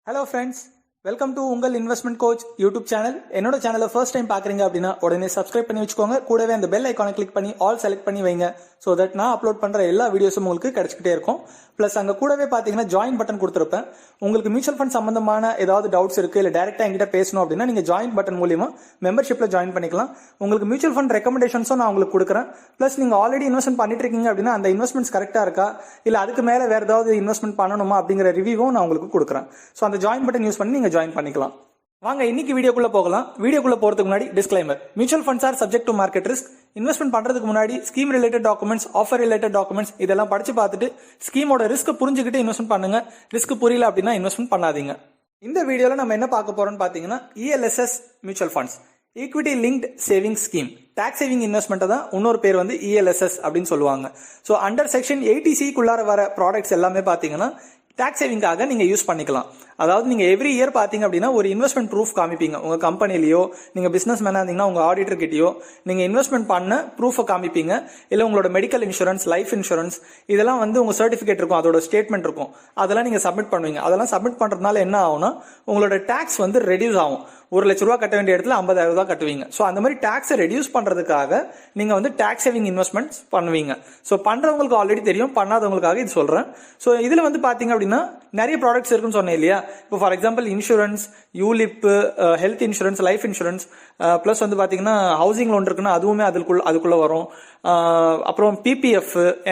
Hello friends, welcome to உங்கள் investment coach YouTube channel. என்னோட சேனலை ஃபர்ஸ்ட் டைம் பார்க்குறீங்க அப்படின்னா உடனே சப்ஸ்கிரைப் பண்ணி வச்சுக்கோங்க. கூடவே அந்த பெல் ஐக்கானை கிளிக் பண்ணி ஆல் செலக்ட் பண்ணி வைங்க. ஸோ தட் நான் அப்லோட் பண்ணுற எல்லா வீடியோஸும் உங்களுக்கு கிடைச்சிக்கிட்டே இருக்கும். ப்ளஸ் அங்கே கூடவே பார்த்தீங்கன்னா ஜாயின் பட்டன் கொடுத்துருப்பேன். உங்களுக்கு மியூச்சுவல் ஃபண்ட் சம்பந்தமான ஏதாவது டவுட்ஸ் இருக்குது இல்லை டேரெக்டாக என்கிட்ட பேசணும் அப்படின்னா நீங்கள் ஜாயின் பட்டன் மூலியமாக மெம்பர்ஷிப்பில் ஜாயின் பண்ணிக்கலாம். உங்களுக்கு மியூச்சுவல் ஃபண்ட் ரெக்கமெண்டேஷன்ஸும் நான் உங்களுக்கு கொடுக்குறேன். ப்ளஸ் நீங்கள் ஆல்ரெடி இன்வெஸ்ட்மெண்ட் பண்ணிட்டு இருக்கீங்க அப்படின்னா அந்த இன்வெஸ்ட்மெண்ட்ஸ் கரெக்டாக இருக்கா இல்லை அதுக்கு மேலே வேறு ஏதாவது இன்வெஸ்ட்மெண்ட் பண்ணணுமா அப்படிங்கிற ரிவ்யூவும் நான் உங்களுக்கு கொடுக்குறேன். ஸோ அந்த ஜாயின் பட்டன் யூஸ் பண்ணி நீங்கள் ஜாயின் பண்ணிக்கலாம். வாங்க இன்னைக்கு வீடியோக்குள்ள போகலாம். வீடியோக்குள்ள போறதுக்கு முன்னாடி disclaimer. Mutual funds R subject to market risk. Investment பண்றதுக்கு முன்னாடி scheme related documents, offer related documents இதெல்லாம் படிச்சு பார்த்துட்டு ஸ்கீமோட ரிஸ்க் புரிஞ்சுக்கிட்டு இன்வெஸ்ட்மெண்ட் பண்ணுங்க. ரிஸ்க் புரியல அப்படின்னா இன்வெஸ்ட்மெண்ட் பண்ணாதீங்க. இந்த வீடியோல நம்ம என்ன பார்க்க போறோம்னு பாத்தீங்கன்னா ELSS mutual funds, equity linked saving scheme. Tax saving investment தான் இன்னொரு பேர் வந்து ELSS அப்படின்னு சொல்லுவாங்க. ஸோ அண்டர் செக்ஷன் 80C வர ப்ராடக்ட்ஸ் எல்லாமே பாத்தீங்கன்னா டாக்ஸ் சேவிங்காக நீங்க யூஸ் பண்ணிக்கலாம். அதாவது நீங்க எவ்ரி இயர் பாத்தீங்க அப்படின்னா ஒரு இன்வெஸ்ட்மெண்ட் ப்ரூஃப் காமிப்பீங்க. உங்க கம்பெனிலயோ நீங்க பிசினஸ் மேனா இருந்தீங்கன்னா உங்க ஆடிட்டர் கிட்டயோ நீங்க இன்வெஸ்ட்மெண்ட் பண்ண ப்ரூஃபை காமிப்பீங்க. இல்ல உங்களோட மெடிக்கல் இன்சூரன்ஸ், லைஃப் இன்சூரன்ஸ் இதெல்லாம் வந்து உங்க சர்டிபிகேட் இருக்கும், அதோட ஸ்டேட்மெண்ட் இருக்கும், அதெல்லாம் நீங்க சப்மிட் பண்ணுவீங்க. அதெல்லாம் சப்மிட் பண்றதுனால என்ன ஆகும்னா உங்களோட டாக்ஸ் வந்து ரெடியூஸ் ஆகும். ₹1,00,000 கட்ட வேண்டிய இடத்துல ₹50,000 கட்டுவீங்க. ஸோ அந்த மாதிரி டாக்ஸை ரெடியூஸ் பண்றதுக்காக நீங்க வந்து டாக்ஸ் சேவிங் இன்வெஸ்ட்மெண்ட்ஸ் பண்ணுவீங்க. ஸோ பண்றவங்களுக்கு ஆல்ரெடி தெரியும், பண்ணாதவங்களுக்காக இது சொல்றேன். ஸோ இதுல வந்து பாத்தீங்க அப்படின்னா நிறைய ப்ராடக்ட்ஸ் இருக்குன்னு சொன்னேன் இல்லையா. இப்போ for example insurance, ULIP, health insurance, life insurance, plus வந்து பாத்தீங்கன்னா ஹவுசிங் லோன் இருக்குன்னா அதுவுமே அதுக்குள்ள வரும். அப்புறம் PPF,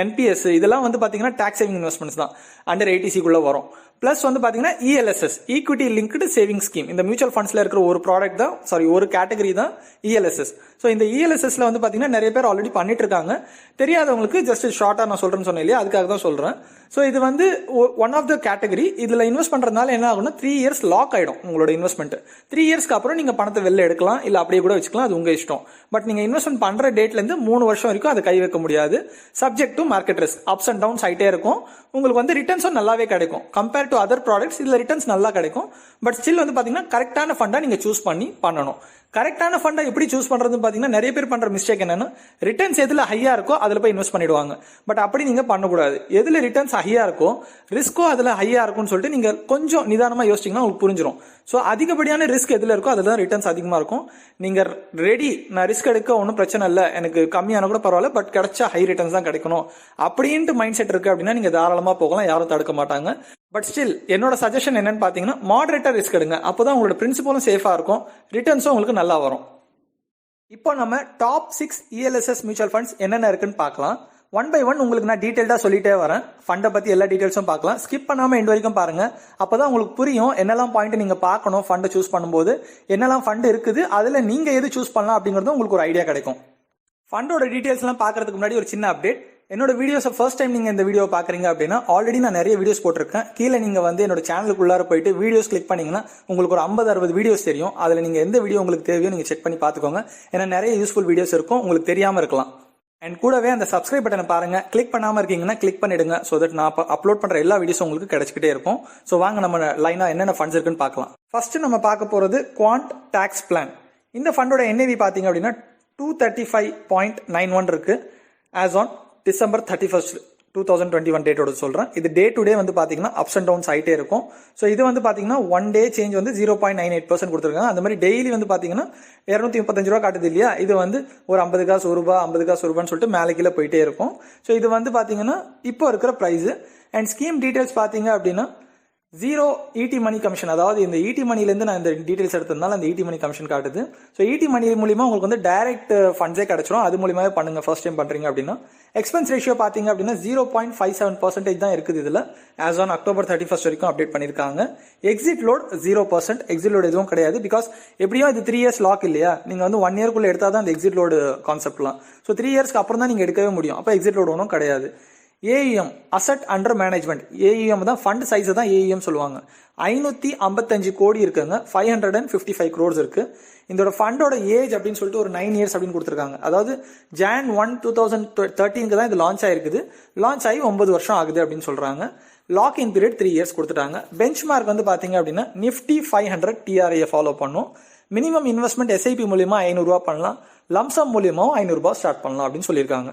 NPS இதெல்லாம் வந்து பாத்தீங்கன்னா டாக்ஸ் சேவிங் இன்வெஸ்ட்மெண்ட்ஸ் தான், அண்டர் 80C வரும். பிளஸ் வந்து பாத்தீங்கன்னா ELSS, equity linked saving scheme. இந்த மியூச்சுவல் ஃபண்ட்ஸ்ல இருக்கிற ஒரு ப்ராடக்ட் தான், ஒரு கேட்டகரி தான் ELSS. ஸோ இந்த ELSSல வந்து பாத்தீங்கன்னா நிறைய பேர் ஆல்ரெடி பண்ணிட்டு இருக்காங்க. தெரியாதவங்களுக்கு ஜஸ்ட் ஷார்ட்டா நான் சொல்றேன்னு சொன்னேன் இல்லையா, அதுக்காக தான் சொல்றேன். ஸோ இது வந்து ஒன் ஆஃப் த கேட்டகரி. இதுல இன்வெஸ்ட் பண்றதுனால என்ன ஆகும்னா 3 இயர்ஸ் லாக் ஆயிடும் உங்களோட இன்வெஸ்ட்மெண்ட். 3 இயர்ஸ்க்கு அப்புறம் நீங்க பணத்தை வெளில எடுக்கலாம், இல்ல அப்படியே கூட வச்சுக்கலாம், அது உங்க இஷ்டம். பட் நீங்க இன்வெஸ்ட்மெண்ட் பண்ற டேட்ல இருந்து 3 வருஷம் வரைக்கும் அதை கை வைக்க முடியாது. Subject to market risk, ups and downs ஆயிட்டே இருக்கும். உங்களுக்கு வந்து ரிட்டர்ன்ஸும் நல்லாவே கிடைக்கும். கம்பேர் டு அதர் ப்ராடக்ட்ஸ் இதுல ரிட்டர்ன்ஸ் நல்லா கிடைக்கும். பட் ஸ்டில் வந்து பாத்தீங்கன்னா கரெக்டான ஃபண்டா நீங்க சூஸ் பண்ணி பண்ணணும். கரெக்டான ஃபண்டை எப்படி சூஸ் பண்றது பாத்தீங்கன்னா நிறைய பேர் பண்ற மிஸ்டேக் என்னன்னா ரிட்டர்ன்ஸ் எதுல ஹையா இருக்கோ அதுல போய் இன்வெஸ்ட் பண்ணிடுவாங்க. பட் அப்படி நீங்க பண்ணக்கூடாது. எதுல ரிட்டர்ன்ஸ் ஹையா இருக்கோ ரிஸ்கோ அதுல ஹையா இருக்கும்னு சொல்லிட்டு நீங்க கொஞ்சம் நிதானமா யோசிச்சீங்கன்னா உங்களுக்கு புரிஞ்சிடும். ஸோ அதிகப்படியான ரிஸ்க் எதுல இருக்கோ அதுல ரிட்டர்ன்ஸ் அதிகமா இருக்கும். நீங்க ரெடி, நான் ரிஸ்க் எடுக்க ஒன்றும் பிரச்சனை இல்லை, எனக்கு கம்மியான கூட பரவாயில்ல, பட் கிடைச்சா ஹை ரிட்டர்ன்ஸ் தான் கிடைக்கணும் அப்படின்ட்டு மைண்ட் செட் இருக்கு அப்படின்னா நீங்க தாராளமா போகலாம், யாரும் தடுக்க மாட்டாங்க. பட் ஸ்டில் என்னோட சஜஷன் என்னன்னு பாத்தீங்கன்னா மாடரேட்டா ரிஸ்க் எடுங்க. அப்போதான் உங்களோட பிரின்சிபலும் சேஃபா இருக்கும், ரிட்டர்ன்ஸும் உங்களுக்கு நல்லா வரும். இப்போ நம்ம டாப் 6 ELSS மியூச்சுவல் ஃபண்ட்ஸ் என்னென்ன இருக்குன்னு பார்க்கலாம். ஒன் பை ஒன் உங்களுக்கு நான் டீடைல்டா சொல்லிட்டே வரேன். ஃபண்டை பத்தி எல்லா டீடைல்ஸும் பார்க்கலாம். ஸ்கிப் பண்ணாம எண்ட் வரைக்கும் பாருங்க. அப்பதான் உங்களுக்கு புரியும் என்னெல்லாம் பாயிண்ட் நீங்க பார்க்கணும் ஃபண்டை சூஸ் பண்ணும்போது, என்னெல்லாம் ஃபண்ட் இருக்குது, அதுல நீங்க எது சூஸ் பண்ணலாம் அப்படிங்கறது உங்களுக்கு ஒரு ஐடியா கிடைக்கும். ஃபண்டோட டீடைல்ஸ் எல்லாம் பார்க்கறதுக்கு முன்னாடி ஒரு சின்ன அப்டேட். என்னோட வீடியோஸை ஃபர்ஸ்ட் டைம் நீங்க இந்த வீடியோ பாக்குறீங்க அப்படின்னா ஆல்ரெடி நான் நிறைய வீடியோஸ் போட்டிருக்கேன். கீழே நீங்க வந்து என்னோட சேனலுக்குள்ளார போயிட்டு வீடியோஸ் கிளிக் பண்ணீங்கன்னா உங்களுக்கு ஒரு 50-60 வீடியோஸ் தெரியும். அதுல நீங்க எந்த வீடியோ உங்களுக்கு தேவையோ நீங்க செக் பண்ணி பாத்துக்கோங்க. ஏன்னா நிறைய யூஸ்ஃபுல் வீடியோஸ் இருக்கும், உங்களுக்கு தெரியாம இருக்கலாம். அண்ட் கூடவே அந்த சப்ஸ்கிரைப் பட்டனை பாருங்க, கிளிக் பண்ணாம இருக்கீங்கன்னா கிளிக் பண்ணிடுங்க. ஸோ தட் நான் அப்லோட் பண்ற எல்லா வீடியோஸும் உங்களுக்கு கிடைச்சிக்கிட்டே இருக்கும். ஸோ வாங்க நம்ம லைனா என்னென்ன ஃபண்ட்ஸ் இருக்குன்னு பார்க்கலாம். ஃபர்ஸ்ட் நம்ம பார்க்க போறது குவாண்ட் டாக்ஸ் பிளான். இந்த ஃபண்டோட NAV பாத்தீங்க அப்படின்னா 235.91 இருக்கு. ஆஸ் ஆன் December 31st 2021 டேட்டோட சொல்றேன். இது டே டு டே வந்து பாத்தீங்கன்னா அப்ஸ் அண்ட் டவுன்ஸ் ஆயிட்டே இருக்கும். ஸோ இது வந்து பாத்தீங்கன்னா 1 டே சேஞ்ச் வந்து 0.98% கொடுத்துருக்காங்க. அந்த மாதிரி டெய்லி வந்து பாத்தீங்கன்னா ₹235 காட்டுது இல்லையா, இது வந்து ஒரு 50 காசு ₹1, 50 காசு ₹1 சொல்லிட்டு மேலே கீழே போயிட்டே இருக்கும். ஸோ இது வந்து பாத்தீங்கன்னா இப்போ இருக்கிற பிரைஸ். அண்ட் ஸ்கீம் டீடைல்ஸ் பாத்தீங்க அப்படின்னா 0 ET மணி கமிஷன். அதாவது இந்த ET மணிலேருந்து நான் இந்த டீடைல்ஸ் எடுத்ததுனால அந்த ET மணி கமிஷன் காட்டுது. ஸோ ET மணி மூலியமா உங்களுக்கு வந்து டைரக்ட் ஃபண்ட்ஸே கிடைச்சிடும். அது மூலியமாவே பண்ணுங்க ஃபர்ஸ்ட் டைம் பண்றீங்க அப்படின்னா. எக்ஸ்பென்ஸ் ரேஷியோ பாத்தீங்க அப்படின்னா 0.57% தான் இருக்குது இதுல. ஆஸ் ஆன் October 31st வரைக்கும் அப்டேட் பண்ணிருக்காங்க. Exit load 0%. எக்ஸிட் லோட் எதுவும் கிடையாது. பிகாஸ் எப்படியும் இது 3 இயர்ஸ் லாக் இல்லையா, நீங்க வந்து 1 இயர்க்குள்ள எடுத்தாதான் அந்த எக்ஸிட் லோடு கான்செப்ட்லாம். ஸோ 3 இயர்ஸ்க்கு அப்புறம் தான் நீங்க எடுக்கவே முடியும். அப்போ எக்ஸிட் லோடு ஒன்றும் கிடையாது. AUM, asset under management. AUM தான் ஃபண்ட் சைஸ் தான் AUM சொல்லுவாங்க. 555 கோடி இருக்குங்க. 555 crores இருக்கு. இந்த ஃபண்டோட ஏஜ் அப்படின்னு சொல்லிட்டு ஒரு 9 இயர்ஸ் அப்படின்னு கொடுத்துருக்காங்க. அதாவது Jan 1, 2013 தான் இது லான்ச் ஆயிருக்குது. லான்ச் ஆகி 9 வருஷம் ஆகுது அப்படின்னு சொல்றாங்க. லாக் இன் பீரியட் 3 இயர்ஸ் கொடுத்துட்டாங்க. பெஞ்ச் மார்க் வந்து பாத்தீங்க அப்படின்னா Nifty 500 TRA ஃபாலோ பண்ணும். மினிமம் இன்வெஸ்ட்மெண்ட் SIP மூலியமா ₹500 பண்ணலாம், லம்சம் மூலியமாவும் ₹500 ஸ்டார்ட் பண்ணலாம் அப்படின்னு சொல்லியிருக்காங்க.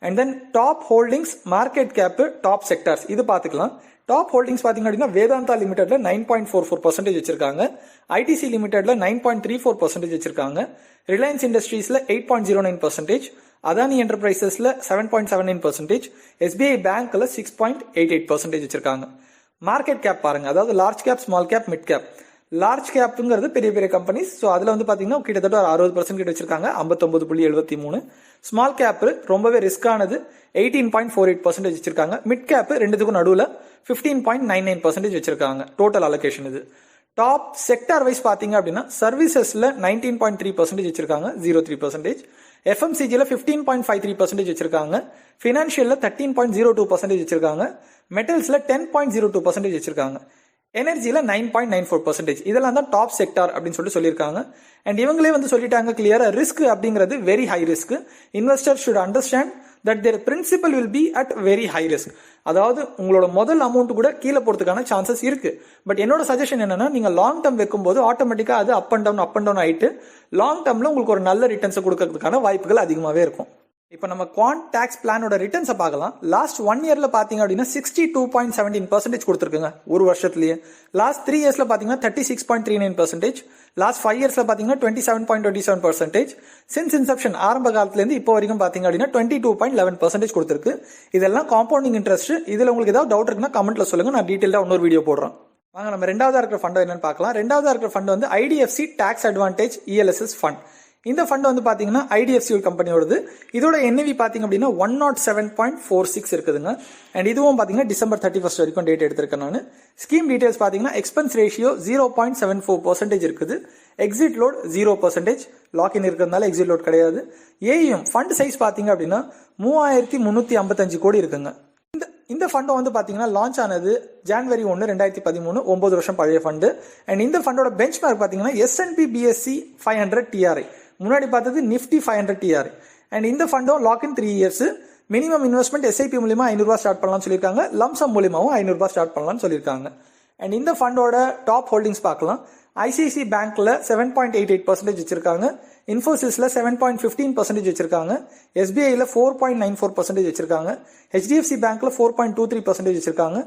And then top holdings, market cap, top sectors இது பார்த்துக்கலாம். டாப் ஹோல்டிங்ஸ் பார்த்தீங்க அப்படின்னா வேதாந்தா லிமிடெட்ல 9.44% வச்சிருக்காங்க, ஐடிசி லிமிடெட்ல 9.34% வச்சிருக்காங்க, ரிலையன்ஸ் இண்டஸ்ட்ரீஸ்ல 8.09%, அதானி என்டர்பிரைசஸ்ல 7.79%, எஸ்பிஐ பேங்க்ல 6.88% வச்சிருக்காங்க. மார்க்கெட் கேப் பாருங்க, அதாவது large cap, small cap, mid cap. Large கேப்ங்கிறது பெரிய பெரிய கம்பெனிஸ். ஸோ அதில் வந்து பார்த்தீங்கன்னா கிட்டத்தட்ட ஒரு 60% கிட்ட வச்சிருக்காங்க, 59.73. ஸ்மால் கேப் ரொம்பவே ரிஸ்கானது 18.48% வச்சிருக்காங்க. மிட் கேப் ரெண்டுத்துக்கும் நடுவில் 15.99% வச்சிருக்காங்க. டோட்டல் அலோகேஷன் இது. டாப் செக்டார் வைஸ் பார்த்தீங்க அப்படின்னா சர்வீசஸ்ல 19.3% வச்சிருக்காங்க, 0.3%. எஃப்எம்சிஜியில் 15.53% வச்சிருக்காங்க, ஃபினான்ஷியல்ல 13.02% வச்சிருக்காங்க, மெட்டல்ஸ்ல 10.02% வச்சிருக்காங்க, எனர்ஜியில் 9.94%. இதெல்லாம் தான் டாப் செக்டார் அப்படின்னு சொல்லியிருக்காங்க. அண்ட் இவங்களே வந்து சொல்லிட்டாங்க கிளியரா, ரிஸ்க் அப்படிங்கிறது very high risk. Investor should understand that their principal will be at very high risk. அதாவது உங்களோட முதல் அமௌண்ட் கூட கீழே போறதுக்கான சான்சஸ் இருக்கு. பட் என்னோட சஜஷன் என்னன்னா, நீங்க லாங் டேர்ம் வைக்கும்போது ஆட்டோமேட்டிக்கா அது அப் அண்ட் டவுன் ஆயிட்டு லாங் டேர்ம்ல உங்களுக்கு ஒரு நல்ல ரிட்டர்ன்ஸ் கொடுக்கறதுக்கான வாய்ப்புகள் அதிகமாகவே இருக்கும். இப்போ நம்ம குவான்ட் டாக்ஸ் பிளானோட ரிட்டர்ன்ஸை பார்க்கலாம். லாஸ்ட் 1 இயர்ல பாத்தீங்க அப்படின்னா 62.17% கொடுத்துருக்குங்க ஒரு வருஷத்துலயே. லாஸ்ட் 3 இயர்ஸ்ல பாத்தீங்கன்னா 36.39%, லாஸ்ட் 5 இயர்ஸ்ல பாத்தீங்கன்னா 27.27%. சின்ஸ் இன்செப்ஷன் ஆரம்ப காலத்துல இருந்து இப்போ வரைக்கும் பாத்தீங்க அப்படின்னா 22.11% கொடுத்துருக்கு. இதெல்லாம் காம்பவுண்டிங் இன்ட்ரெஸ்ட். இதுல உங்களுக்கு ஏதாவது டவுட் இருக்குன்னா கமெண்ட்ல சொல்லுங்க, நான் டீடைலா இன்னொரு வீடியோ போடுறேன். வாங்க நம்ம ரெண்டாவதா இருக்கிற ஃபண்ட் என்னன்னு பார்க்கலாம். ரெண்டாவதா இருக்கிற ஃபண்ட் வந்து IDFC tax advantage ELSS fund. இந்த ஃபண்ட் வந்து பாத்தீங்கன்னா ஐடிஎஃப்சி கம்பெனியோடது. இதோட என்ஏவி பாத்தீங்க அப்படின்னா 107.46 இருக்குதுங்க. அண்ட் இதுவும் பாத்தீங்கன்னா டிசம்பர் 31 வரைக்கும் டேட் எடுத்திருக்கேன் நான். ஸ்கீம் டீடைல்ஸ் பாத்தீங்கன்னா எக்ஸ்பென்ஸ் ரேஷியோ 0.74% இருக்குது, எக்ஸிட் லோட் 0%, லாக்இன் இருக்கிறதுனால எக்ஸிட் லோட் கிடையாது. ஏயும் ஃபண்ட் சைஸ் பாத்தீங்க அப்படின்னா 3355 கோடி இருக்குங்க. இந்த ஃபண்ட் வந்து பாத்தீங்கன்னா லான்ச் ஆனது ஜனவரி 1, 2013, 9 வருஷம் பழைய ஃபண்ட். அண்ட் இந்த ஃபண்டோட பெஞ்ச் மார்க் பாத்தீங்கன்னா S&P BSE 500 TRI, முன்னாடி பார்த்தது நிஃப்டி 500 TRI. அண்ட் இந்த ஃபண்டும் lock in 3 years. Minimum investment SIP மூலியமா ₹500 ஸ்டார்ட் பண்ணலாம்னு சொல்லியிருக்காங்க, லம்சம் மூலியமாவும் ₹500 ஸ்டார்ட் பண்ணலாம்னு சொல்லியிருக்காங்க. அண்ட் இந்த ஃபண்டோட டாப் ஹோல்டிங்ஸ் பார்க்கலாம். ஐசிஐசி பேங்க்ல 7.88% வச்சிருக்காங்க, இன்ஃபோசிஸ்ல 7.15% வச்சிருக்காங்க, எஸ்பிஐல 4.94% வச்சிருக்காங்க, ஹெச்டிஎஃப்சி பேங்க்ல 4.23% வச்சிருக்காங்க,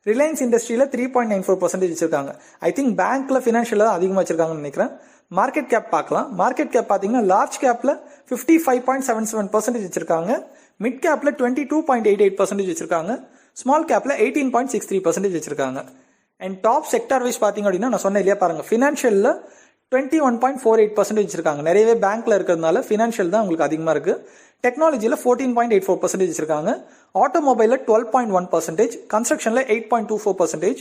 ரிலையன்ஸ் இண்டஸ்ட்ரியில 3.94% வச்சிருக்காங்க. ஐ திங்க் பேங்க்ல பினான்சியல் அதிகமாக வச்சிருக்காங்கன்னு நினைக்கிறேன். மார்க்கெட் கேப் பார்க்கலாம். மார்க்கெட் கேப் பாத்தீங்கன்னா லார்ஜ் கேப்ல 55.77% வச்சிருக்காங்க, மிட் கேப்ல 22.88% வச்சிருக்காங்க, ஸ்மால் கேப்ல 18.63% வச்சிருக்காங்க. அண்ட் டாப் செக்டார் வைஸ் பாத்தீங்க அப்படின்னா நான் சொன்ன இல்லையா பாருங்க, பினான்சியல்ல 21.48% வச்சிருக்காங்க. நிறையவே பேங்க்ல இருக்கிறதுனால பினான்சியல் தான் உங்களுக்கு அதிகமா இருக்கு. டெக்னாலஜில 14.84% வச்சிருக்காங்க, ஆட்டோமொபைல்ல 12.1%, கன்ஸ்ட்ரக்ஷன்ல 8.24%,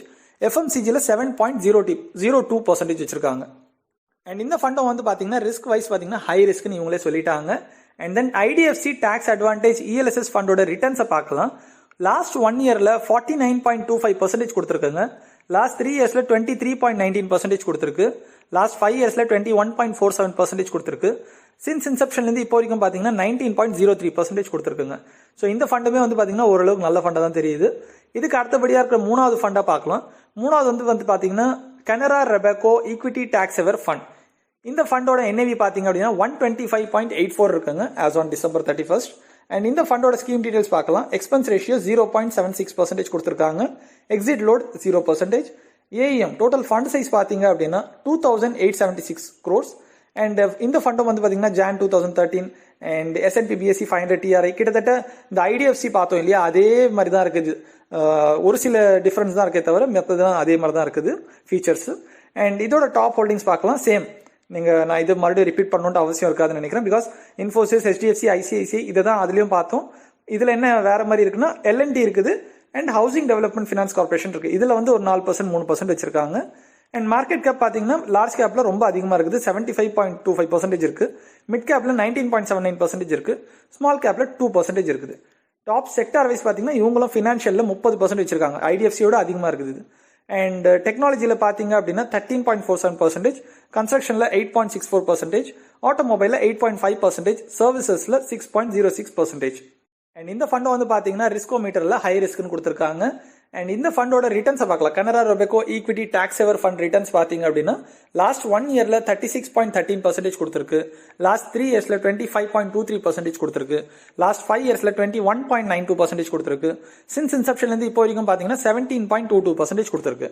எஃப்எம்சிஜில 7.02% வச்சிருக்காங்க. அண்ட் இந்த ஃபண்டம் வந்து பாத்தீங்கன்னா ரிஸ்க் வைஸ் பாத்தீங்கன்னா ஹை ரிஸ்க்னு இவங்களே சொல்லிட்டாங்க. And then IDFC tax advantage ELSS ஃபண்டோட ரிட்டர்ன்ஸை பார்க்கலாம். லாஸ்ட் 1 இயர்ல 49.25% கொடுத்துருக்குங்க, லாஸ்ட் 3 இயர்ஸ்ல 23.19% கொடுத்துருக்கு, லாஸ்ட் 5 இயர்ஸ்ல 21.47% கொடுத்துருக்கு. சின்ஸ் இன்செப்ஷன்ல இருந்து இப்போ வரைக்கும் பாத்தீங்கன்னா 19.03% கொடுத்துருக்குங்க. ஸோ இந்த ஃபண்டுமே வந்து பாத்தீங்கன்னா ஓரளவுக்கு நல்ல ஃபண்டா தான் தெரியுது. இதுக்கு அடுத்தபடியா இருக்கிற மூணாவது ஃபண்டா பார்க்கலாம். மூணாவது வந்து பாத்தீங்கன்னா கனரா ரெபேக்கோ ஈக்விட்டி டாக்ஸ் எவர் ஃபண்ட். இந்த ஃபண்டோட என்ஏவி பாத்தீங்க அப்படின்னா 125.84 இருக்குங்க ஆஸ் ஆன் டிசம்பர் 31. அண்ட் இந்த ஃபண்டோட ஸ்கீம் டீடைல்ஸ் பார்க்கலாம். எக்ஸ்பென்ஸ் ரேஷியோ 0.76% கொடுத்துருக்காங்க, exit load 0%, AM total fund size பாத்தீங்க அப்படின்னா 2876 crores. அண்ட் இந்த ஃபண்டும் வந்து பாத்தீங்கன்னா John 2013 and S&P BSE 500 TRI கிட்டத்தட்ட இந்த ஐடிஎஃப்சி பார்த்தோம் இல்லையா, அதே மாதிரி தான் இருக்குது. ஒரு சில டிஃபரன்ஸ் தான் இருக்கே தவிர மற்றதான் அதே மாதிரி தான் இருக்குது ஃபீச்சர்ஸ். அண்ட் இதோட டாப் ஹோல்டிங்ஸ் பார்க்கலாம். சேம், நான் இது மறுபடியும் ரிப்பீட் பண்ணணும்னு அவசியம் இருக்காதுன்னு நினைக்கிறேன். பிகாஸ் இன்ஃபோசிஸ், ஹெச்டிஎஃப்சி, ஐசிஐசிஐ இதை தான் அதுலயும் பார்த்தோம். இதுல என்ன வேற மாதிரி இருக்குன்னா L&T இருக்குது and housing development finance corporation இருக்கு. இதுல வந்து ஒரு 4%, 3% வச்சிருக்காங்க. அண்ட் மார்க்கெட் கேப் பாத்தீங்கன்னா லார்ஜ் கேப்ல ரொம்ப அதிகமா இருக்குது, 75.25% இருக்கு, மிட் கேப்ல 19.79% இருக்கு, ஸ்மால் கேப்ல 2% இருக்குது. டாப் செக்டார் வைஸ் பாத்தீங்கன்னா இவங்களும் பினான்சியல்ல 30% வச்சிருக்காங்க, ஐடிஎஃப்சியோட அதிகமா இருக்குது. அண்ட் டெக்னாலஜியில பாத்தீங்க அப்படின்னா 13.47%, கன்ஸ்ட்ரக்ஷன்ல 8.64%, ஆட்டோமொபைல்ல 8.5%, சர்வீசஸ்ல 6.06%. அண்ட் இந்த ஃபண்ட் வந்து பாத்தீங்கன்னா ரிஸ்கோ மீட்டர்ல ஹை ரிஸ்க்னு கொடுத்துருக்காங்க. அண்ட் இந்த ஃபண்டோட ரிட்டர்ன்ஸை பார்க்கலாம். கனரா ரொபேக்கோ ஈக்விட்டி டாக்ஸ் சேவர் ஃபண்ட் ரிட்டர்ன்ஸ் பார்த்தீங்க அப்படின்னா லாஸ்ட் 1 இயர்ல 36.13% கொடுத்துருக்கு. லாஸ்ட் 3 இயர்ஸ்ல 25.23% கொடுத்துருக்கு. லாஸ்ட் 5 இயர்ஸ்ல 21.92% கொடுத்துருக்கு. சின்ஸ் இன்செப்ஷன்லேருந்து இப்போ வரைக்கும் பார்த்தீங்கன்னா 17.22% கொடுத்துருக்கு.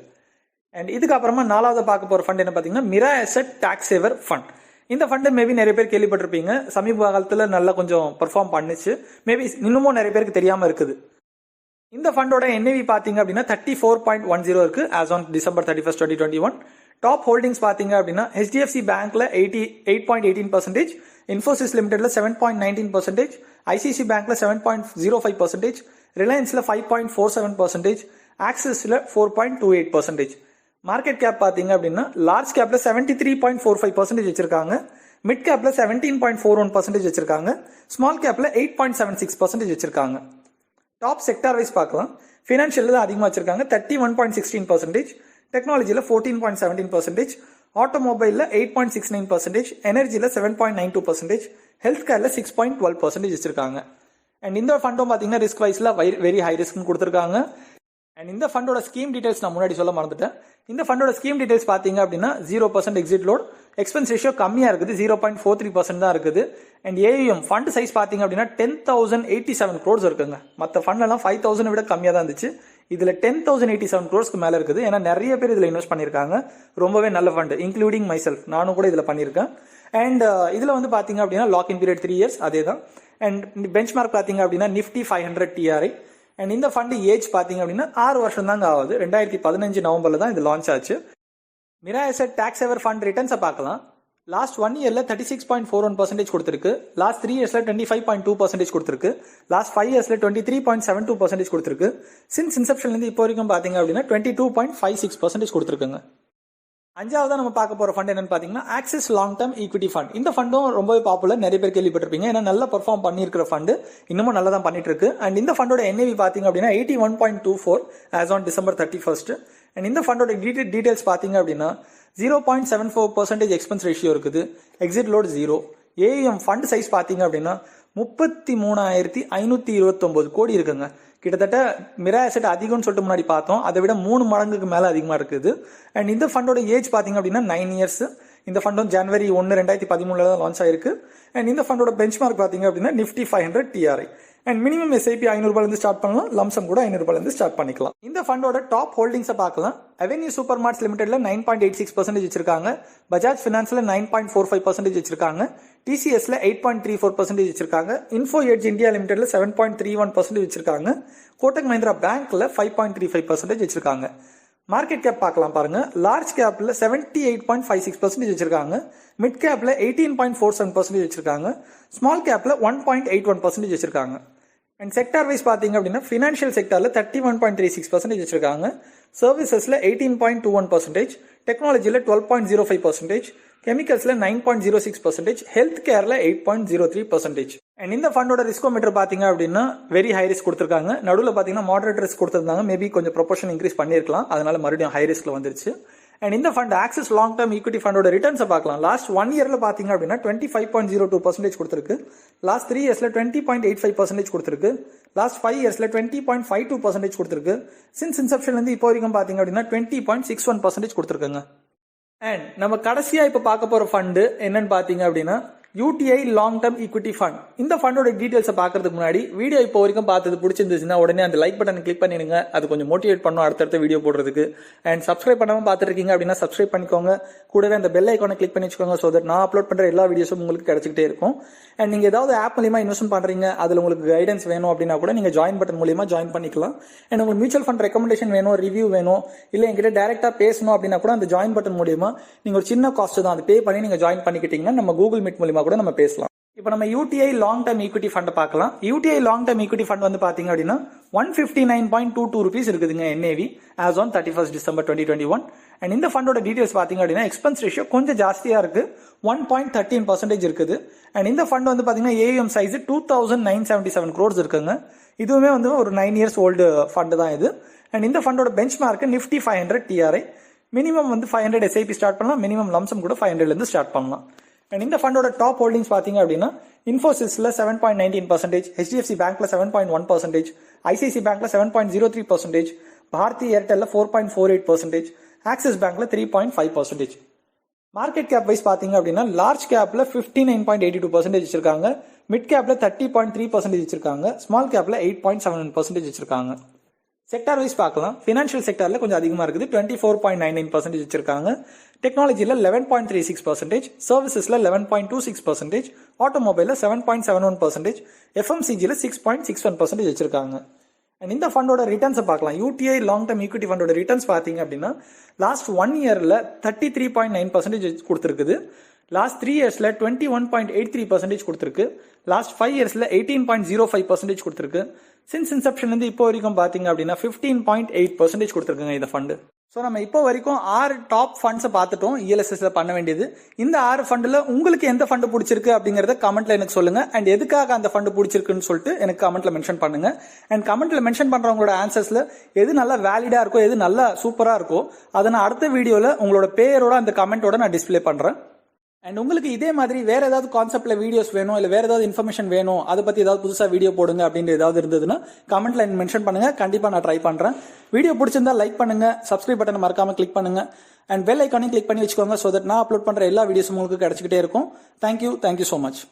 அண்ட் இதுக்கப்புறமா நாலாவது பார்க்க போகிற ஃபண்ட் என்ன பார்த்தீங்கன்னா மிரா அசெட் டாக்ஸ் சேவர் ஃபண்ட். இந்த ஃபண்டு மேபி நிறைய பேர் கேள்விப்பட்டிருப்பீங்க. சமீப காலத்தில் நல்லா கொஞ்சம் பெர்ஃபார்ம் பண்ணுச்சு. மேபி இன்னமும் நிறைய பேருக்கு தெரியாமல் இருக்குது. இந்த ஃபண்டோட என்ஏவி பார்த்தீங்க அப்படின்னா 34.10 இருக்கு as on December 31, 2021. Top holdings பார்த்தீங்க அப்படின்னா HDFC பேங்க்ல 8.18%, இன்ஃபோசிஸ் லிமிடெட்ல 7.19%, ICICI பேங்க்ல 7.05%, ரிலையன்ஸ்ல 5.47%, ஆக்சிஸ்ல 4.28%. மார்க்கெட் கேப் பார்த்தீங்க அப்படின்னா லார்ஜ் கேப்ல 73.45% வச்சிருக்காங்க, மிட் கேப்ல 17.41% வச்சிருக்காங்க, ஸ்மால் கேப்ல 8.76% வச்சிருக்காங்க. டாப் செக்டார் வைஸ் பார்க்கலாம். ஃபினான்ஷியல் தான் அதிகமாக வச்சிருக்காங்க 31.16%, டெக்னாலஜியில் 14.17%, ஆட்டோமொபைலில் 8.69%, எனர்ஜியில் 7.92%, ஹெல்த் கேரில் 6.12% வச்சிருக்காங்க. அண்ட் இந்த ஃபண்டும் பார்த்தீங்கன்னா ரிஸ்க் வைஸில் வெரி ஹை ரிஸ்க்னு கொடுத்துருக்காங்க. அண்ட் இந்த ஃபண்டோட ஸ்கீம் டீடைல்ஸ் நான் முன்னாடி சொல்ல மறந்துட்டேன். இந்த ஃபண்டோட ஸ்கீம் டீடைல்ஸ் பார்த்தீங்க அப்படின்னா 0% எக்ஸிட் லோட், எக்ஸ்பென்ஸ் ரேஷியோ கம்மியாக இருக்குது, 0.43% தான் இருக்குது. அண்ட் ஏஎம் ஃபண்ட் சைஸ் பார்த்தீங்க அப்படின்னா 10,087 crores இருக்குங்க. மற்ற ஃபண்ட்லாம் 5,000 விட கம்மியாக தான் இருந்துச்சு. இதில் 10,087 crores மேலே இருக்குது. ஏன்னா நிறைய பேர் இதில் இன்வெஸ்ட் பண்ணியிருக்காங்க. ரொம்பவே நல்ல ஃபண்டு, இன்க்ளூடிங் மை செல்ஃப், நானும் கூட இதில் பண்ணியிருக்கேன். அண்ட் இதில் வந்து பார்த்தீங்க அப்படின்னா லாக் இன் பீரியட் 3 years அதே தான். அண்ட் பெஞ்ச் மார்க் பார்த்தீங்க அப்படின்னா நிஃப்டி 500 TRI. அண்ட் இந்த ஃபண்டு ஏஜ் பார்த்தீங்க அப்படின்னா 6 வருஷம் தாங்க ஆகுது. 2015 நவம்பர்ல தான் இது லான்ச் ஆச்சு. மிரா அசெட் டாக்ஸ் சேவர் ஃபண்ட் ரிட்டர்ன்ஸை பார்க்கலாம். லாஸ்ட் 1 இயர்ல 36.41% கொடுத்துருக்கு, லாஸ்ட் 3 இயர்ஸ்ல 25.2% கொடுத்துருக்கு, லாஸ்ட் 5 இயர்ஸ்ல 23.72% கொடுத்துருக்கு. சின்ஸ் இன்செப்ஷன்லேருந்து இப்போ வரைக்கும் பார்த்தீங்க அப்படின்னா 22.56% கொடுத்துருக்குங்க. அஞ்சாவதா நம்ம பார்க்க போற ஃபண்ட் என்னன்னு பாத்தீங்கன்னா axis long term equity fund. இந்த ஃபண்டும் ரொம்பவே பாப்புலர், நிறைய பேர் கேள்விப்பட்டிருப்பீங்க. ஏன்னா நல்லா பெர்ஃபார்ம் பண்ணியிருக்கிற ஃபண்டு, இன்னமும் நல்லா தான் பண்ணிட்டு இருக்கு. அண்ட் இந்த ஃபண்டோட என்ஏவி பாத்தீங்க அப்படின்னா 81.24 ஆஸ் ஆன் December 31. அண்ட் இந்த ஃபண்டோட டீடைல்ஸ் பாத்தீங்க அப்படின்னா 0.74% எக்ஸ்பென்ஸ் ரேஷியோ இருக்குது, exit load 0. AM fund size பாத்தீங்க அப்படின்னா 33,529 கோடி இருக்குங்க. கிட்டத்தட்ட மிரா அசெட் அதிகம்னு சொல்லிட்டு முன்னாடி பார்த்தோம், அதை விட 3 மடங்குக்கு மேலே அதிகமாக இருக்குது. அண்ட் இந்த ஃபண்டோட ஏஜ் பார்த்தீங்க அப்படின்னா 9 years. இந்த ஃபண்டும் January 1, 2013 தான் லான்ச் ஆயிருக்கு. அண்ட் இந்த ஃபண்டோட பெஞ்ச் மார்க் பார்த்தீங்க அப்படின்னா Nifty 500 TRI. And minimum SIP 500 start பண்ணலாம், லம்சம் கூட 500 ஸ்டார்ட் பண்ணிக்கலாம். இந்த ஃபண்டோட டாப் ஹோல்டிங்ஸை பார்க்கலாம். அவென்யூ சூப்பர் மார்ட்ஸ் லிமிடெட்ல 9.86% வச்சிருக்காங்க, பஜாஜ் ஃபினான்ஸ்ல 9.45% வச்சிருக்காங்க, டிசிஎஸ்ல 8.34% வச்சிருக்காங்க, இன்ஃபோ எட்ஜ் இந்தியா லிமிடெட்ல 7.31% வச்சிருக்காங்க, கோட்டக் மஹிந்திரா பேங்க்ல 5.35% வச்சிருக்காங்க. மார்க்கெட் கேப் பார்க்கலாம் பாருங்க. லார்ஜ் கேப்ல 78.56% வச்சிருக்காங்க, மிட் கேப்ல 18.47% வச்சிருக்காங்க, ஸ்மால் கேப்ல 1.81% வச்சிருக்காங்க. அண்ட் செக்டார் வைஸ் பார்த்தீங்க அப்படின்னா ஃபினான்ஷியல் செக்டார்ல 31.36% வச்சிருக்காங்க, சர்வீசஸ்ல 18.21%, டெக்னாலஜியில் 12.05%, கெமிக்கல்ஸ்ல 9.06%, ஹெல்த் கேர்ல 8.03%. அண்ட் இந்த ஃபண்டோட ரிஸ்கோமீட்டர் பார்த்தீங்க அப்படின்னா வெரி ஹை ரிஸ்க் கொடுத்துருக்காங்க. நடுவில் பார்த்தீங்கன்னா மாடரேட் ரிஸ்க் கொடுத்துருந்தாங்க, மேபி கொஞ்சம் ப்ரொபோர்ஷன் இன்க்ரீஸ் பண்ணியிருக்கலாம், அதனால மறுபடியும் ஹை ரிஸ்க்ல வந்துருச்சு. அண்ட் இந்த fund Axis long term equity ஃபண்டோட ரிட்டர்ன்ஸை பார்க்கலாம். லாஸ்ட் 1 இயர்ல பார்த்தீங்க அப்படின்னா 25.02% கொடுத்துருக்கு, லாஸ்ட் 3 இயர்ஸ்ல 20.85% கொடுத்துருக்கு, லாஸ்ட் 5 இயர்ஸ்ல 20.52% கொடுத்துருக்கு, சின்ஸ் இன்செப்ஷன்லேருந்து இப்போ வரைக்கும் பார்த்தீங்க அப்படின்னா 20.61% கொடுத்துருக்குங்க. அண்ட் நம்ம கடைசியா இப்போ பார்க்க போற ஃபண்டு என்னன்னு பார்த்தீங்க அப்படின்னா UTI long term equity fund. இந்த ஃபண்டோட டீடைல்ஸை பார்க்கறதுக்கு முன்னாடி வீடியோ இப்போ வரைக்கும் பார்த்தது பிடிச்சிருந்துச்சுன்னா உடனே அந்த லைக் பட்டன் கிளிக் பண்ணிடுங்க. அது கொஞ்சம் மோட்டிவேட் பண்ணும் அடுத்தடுத்த வீடியோ போடுறதுக்கு. அண்ட் சப்ஸ்கிரைப் பண்ணாமல் பார்த்துருக்கீங்க அப்படின்னா சப்ஸ்கிரைப் பண்ணிக்கோங்க, கூடவே அந்த பெல் ஐக்கானை கிளிக் பண்ணி வச்சுக்கோங்க. ஸோ தட் நான் அப்லோட் பண்ணுற எல்லா வீடியோஸும் உங்களுக்கு கிடைச்சிக்கிட்டே இருக்கும். அண்ட் நீங்கள் ஏதாவது ஆப் மூலியமா இன்வெஸ்ட் பண்ணுறீங்க, அதில் உங்களுக்கு கைடன்ஸ் வேணும் அப்படின்னா கூட நீங்கள் ஜாயின் பட்டன் மூலியமா ஜாயின் பண்ணிக்கலாம். அண்ட் உங்களுக்கு மியூச்சுவல் ஃபண்ட் ரெக்கமெண்டேஷன் வேணும், ரிவ்யூ வேணும், இல்லை என்கிட்ட டேரெக்டாக பேசணும் அப்படின்னா கூட அந்த ஜாயின் பட்டன் மூலியமா நீங்கள் ஒரு சின்ன காஸ்ட் தான் அது பே பண்ணி நீங்கள் ஜாயின் பண்ணிக்கிட்டீங்கன்னா நம்ம கூகுள் மீட் மூலியமா கூட நம்ம பேசலாம். இப்போ நம்ம UTI long term equity fund பார்க்கலாம். UTI long term equity fund வந்து பாத்தீங்க அப்படின்னா 159.22 rupees இருக்குதுங்க NAV as on 31st December 2021. And இந்த ஃபண்டோட டீடைல்ஸ் பாத்தீங்க அப்படின்னா எக்ஸ்பென்ஸ் ரேஷியோ கொஞ்சம் ஜாஸ்தியா இருக்கு, 1.13% இருக்குது. அண்ட் இந்த ஃபண்ட் வந்து பாத்தீங்கன்னா AUM சைஸ் 2,977 crores இருக்குங்க. இதுவுமே வந்து ஒரு 9 years ஓல்டு ஃபண்ட் தான் இது. அண்ட் இந்த ஃபண்டோட benchmark Nifty 500 TRI. Minimum வந்து 500 SIP ஸ்டார்ட் பண்ணலாம், மினிமம் லம்சம் கூட 500 ஸ்டார்ட் பண்ணலாம். அண்ட் இந்த ஃபண்டோட டாப் ஹோல்டிங்ஸ் பாத்தீங்க அப்படின்னா இன்ஃபோசிஸ்ல 7.19%, HDFC பேங்க்ல 7.1%, ICICI பேங்க்ல 7.03%, பாரதி ஏர்டெல்ல 4.48%, ஆக்சிஸ் பேங்க்ல 3.5%. மார்க்கெட் கேப் வைஸ் பாத்தீங்க அப்படின்னா லார்ஜ் கேப்ல 59.82% வச்சிருக்காங்க, மிட் கேப்ல 30.3% வச்சிருக்காங்க, ஸ்மால் கேப்ல 8.71% வச்சிருக்காங்க. செக்டார் வைஸ் பார்க்கலாம். ஃபினான்ஷியல் செக்டார்ல கொஞ்சம் அதிகமா இருக்குது, 24.99% வச்சிருக்காங்க. டெக்னாலஜில 11.36%, சர்வீசஸ்ல 11.26%, ஆட்டோமொபைல்ல 7.71%, எஃப்எம்சிஜில 6.61% வச்சிருக்காங்க. அண்ட் இந்த ஃபண்டோட ரிட்டர்ன்ஸை பார்க்கலாம். யூடிஐ லாங் டர்ம் ஈக்விட்டி ஃபண்டோட ரிட்டர்ன்ஸ் பார்த்தீங்க அப்படின்னா லாஸ்ட் 1 இயர்ல 33.9% கொடுத்துருக்குது, லாஸ்ட் 3 இயர்ஸ்ல 21.83% கொடுத்துருக்கு, லாஸ்ட் 5 இயர்ஸ்ல 18.05% கொடுத்துருக்கு. சின்ஸ் இன்செப்ஷன்லேருந்து இப்போ வரைக்கும் பார்த்தீங்க அப்படின்னா 15.8% கொடுத்துருக்குங்க இந்த ஃபண்டு. ஸோ நம்ம இப்போ வரைக்கும் 6 டாப் ஃபண்ட்ஸை பார்த்துட்டோம் இஎல்எஸ்எஸ்ல பண்ண வேண்டியது. இந்த 6 ஃபண்டில் உங்களுக்கு எந்த ஃபண்டு பிடிச்சிருக்கு அப்படிங்கிறத கமெண்ட்ல எனக்கு சொல்லுங்க. அண்ட் எதுக்காக அந்த ஃபண்டு பிடிச்சிருக்குன்னு சொல்லிட்டு எனக்கு கமெண்ட்ல மென்ஷன் பண்ணுங்க. அண்ட் கமெண்ட்ல மென்ஷன் பண்றவங்களோட ஆன்சர்ஸ்ல எது நல்லா வேலிடா இருக்கோ, எது நல்லா சூப்பரா இருக்கோ, அதை நான் அடுத்த வீடியோல உங்களோட பேரோட அந்த கமெண்டோட நான் டிஸ்பிளே பண்றேன். அண்ட் உங்களுக்கு இதே மாதிரி வேற ஏதாவது கான்செப்ட்ல வீடியோஸ் வேணும், இல்ல வேற ஏதாவது இன்ஃபர்மேஷன் வேணும், அதை பத்தி ஏதாவது புதுசா வீடியோ போடுங்க அப்படின்னு ஏதாவது இருந்ததுன்னா கமெண்ட்ல மென்ஷன் பண்ணுங்க. கண்டிப்பா நான் ட்ரை பண்றேன். வீடியோ பிடிச்சிருந்தா லைக் பண்ணுங்க, சப்ஸ்கிரைப் பட்டனை மறக்காம கிளிக் பண்ணுங்க, அண்ட் பெல் ஐக்கானையும் கிளிக் பண்ணி வச்சுக்கோங்க. சோ தட் நான் அப்லோட் பண்ற எல்லா வீடியோஸும் உங்களுக்கு கிடைச்சிக்கிட்டே இருக்கும். Thank you so much.